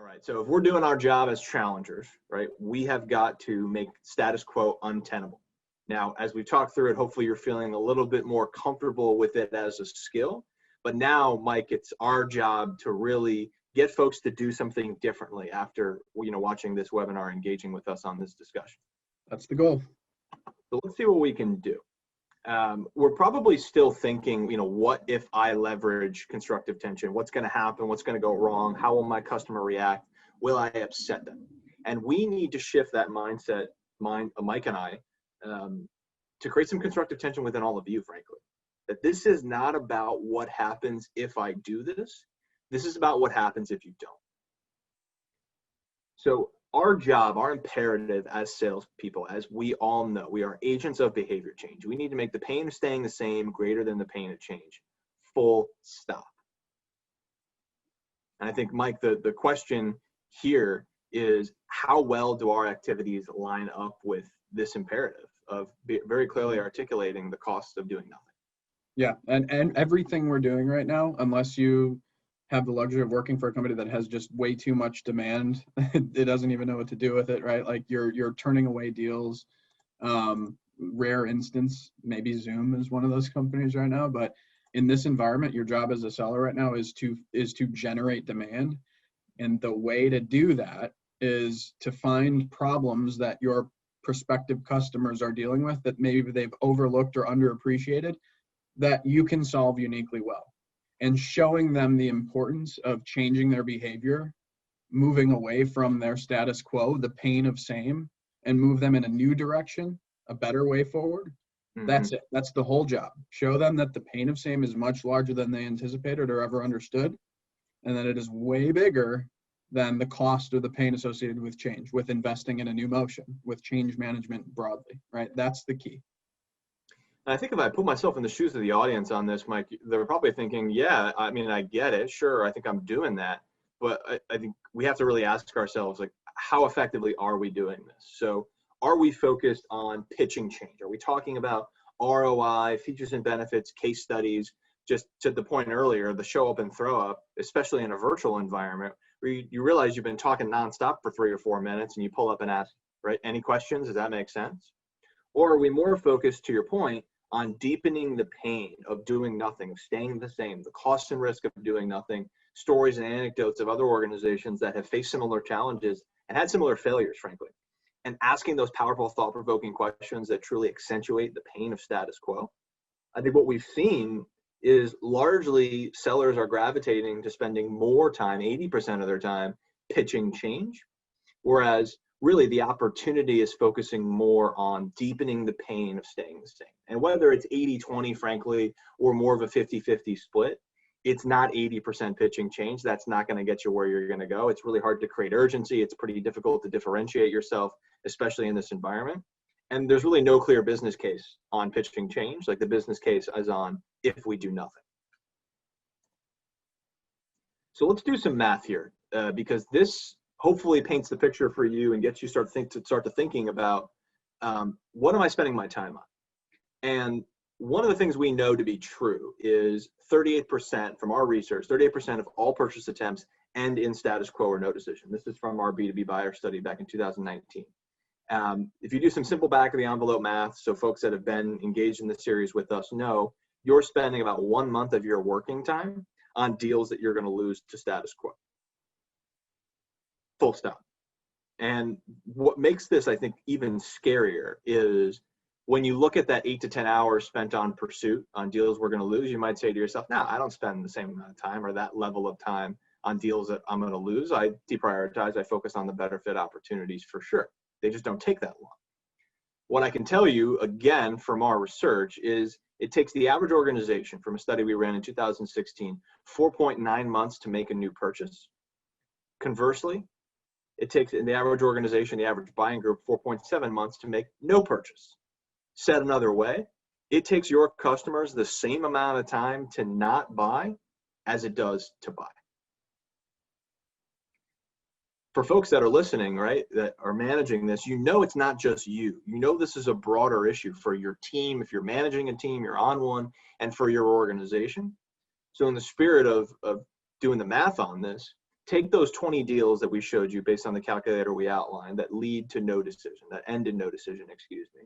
right. So if we're doing our job as challengers, right, we have got to make status quo untenable. Now, as we talk through it, hopefully you're feeling a little bit more comfortable with it as a skill. But now, Mike, it's our job to really get folks to do something differently after, watching this webinar, engaging with us on this discussion. That's the goal. So let's see what we can do. We're probably still thinking, what if I leverage constructive tension? What's going to happen? What's going to go wrong? How will my customer react? Will I upset them? And we need to shift that mindset, Mike and I, to create some constructive tension within all of you, frankly. That this is not about what happens if I do this. This is about what happens if you don't. So our job, our imperative as salespeople, as we all know, we are agents of behavior change. We need to make the pain of staying the same greater than the pain of change. Full stop. And I think, Mike, the question here is, how well do our activities line up with this imperative of very clearly articulating the cost of doing nothing? Yeah, and everything we're doing right now, unless you have the luxury of working for a company that has just way too much demand, it doesn't even know what to do with it, right? Like you're turning away deals. Rare instance, maybe Zoom is one of those companies right now, but in this environment, your job as a seller right now is to generate demand. And the way to do that is to find problems that your prospective customers are dealing with that maybe they've overlooked or underappreciated that you can solve uniquely well. And showing them the importance of changing their behavior, moving away from their status quo, the pain of same, and move them in a new direction, a better way forward. Mm-hmm. That's it. That's the whole job. Show them that the pain of same is much larger than they anticipated or ever understood, and that it is way bigger than the cost or the pain associated with change, with investing in a new motion, with change management broadly, right? That's the key. I think if I put myself in the shoes of the audience on this, Mike, they're probably thinking, yeah, I mean, I get it. Sure, I think I'm doing that. But I think we have to really ask ourselves, like, how effectively are we doing this? So are we focused on pitching change? Are we talking about ROI, features and benefits, case studies? Just to the point earlier, the show up and throw up, especially in a virtual environment, where you realize you've been talking nonstop for 3 or 4 minutes and you pull up and ask, right, any questions? Does that make sense? Or are we more focused, to your point, on deepening the pain of doing nothing, of staying the same, the cost and risk of doing nothing, stories and anecdotes of other organizations that have faced similar challenges and had similar failures, frankly, and asking those powerful, thought-provoking questions that truly accentuate the pain of status quo? I think what we've seen is largely sellers are gravitating to spending more time, 80% of their time, pitching change, whereas really the opportunity is focusing more on deepening the pain of staying the same. And whether it's 80-20, frankly, or more of a 50-50 split, it's not 80% pitching change. That's not going to get you where you're going to go. It's really hard to create urgency. It's pretty difficult to differentiate yourself, especially in this environment. And there's really no clear business case on pitching change. Like the business case is on if we do nothing. So let's do some math here, because this hopefully paints the picture for you and gets you start to thinking about what am I spending my time on? And one of the things we know to be true is 38% from our research, 38% of all purchase attempts end in status quo or no decision. This is from our B2B buyer study back in 2019. If you do some simple back of the envelope math, so folks that have been engaged in this series with us know you're spending about 1 month of your working time on deals that you're going to lose to status quo. Full stop. And what makes this, I think, even scarier is when you look at that 8 to 10 hours spent on pursuit on deals we're going to lose, you might say to yourself, no, I don't spend the same amount of time or that level of time on deals that I'm going to lose. I deprioritize. I focus on the better fit opportunities for sure. They just don't take that long. What I can tell you, again, from our research is it takes the average organization, from a study we ran in 2016, 4.9 months to make a new purchase. Conversely, it takes in the average organization, the average buying group, 4.7 months to make no purchase. Said another way, it takes your customers the same amount of time to not buy as it does to buy. For folks that are listening, right, that are managing this, you know it's not just you. You know this is a broader issue for your team. If you're managing a team, you're on one, and for your organization. So in the spirit of doing the math on this, take those 20 deals that we showed you based on the calculator we outlined that lead to no decision, that end in no decision, excuse me.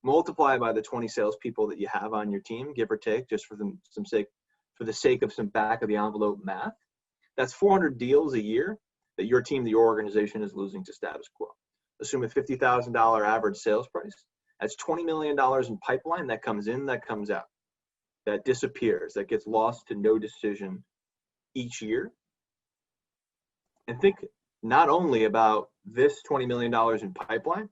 Multiply by the 20 salespeople that you have on your team, give or take, just for the sake of some back of the envelope math. That's 400 deals a year that your team, your organization is losing to status quo. Assume a $50,000 average sales price. That's $20 million in pipeline that comes in, that comes out, that disappears, that gets lost to no decision each year. And think not only about this $20 million in pipeline,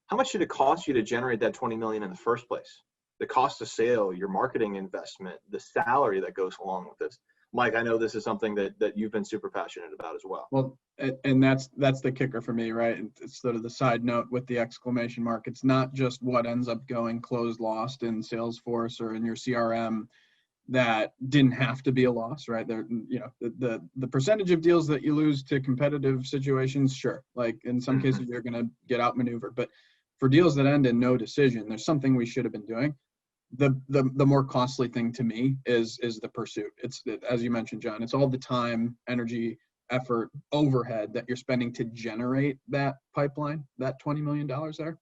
how much should it cost you to generate that 20 million in the first place? The cost of sale, your marketing investment, the salary that goes along with this. Mike, I know this is something that you've been super passionate about as well. Well, and that's the kicker for me, right? It's sort of the side note with the exclamation mark. It's not just what ends up going closed lost in Salesforce or in your CRM that didn't have to be a loss, right? There, you know, the percentage of deals that you lose to competitive situations, sure. Like in some cases, you're going to get outmaneuvered, but for deals that end in no decision, there's something we should have been doing. The more costly thing to me is the pursuit. It's, as you mentioned, John, it's all the time, energy, effort, overhead that you're spending to generate that pipeline, that $20 million there.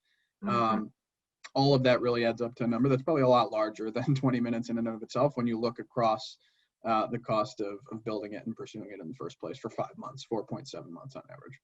All of that really adds up to a number that's probably a lot larger than 20 minutes in and of itself when you look across the cost of building it and pursuing it in the first place for 5 months, 4.7 months on average.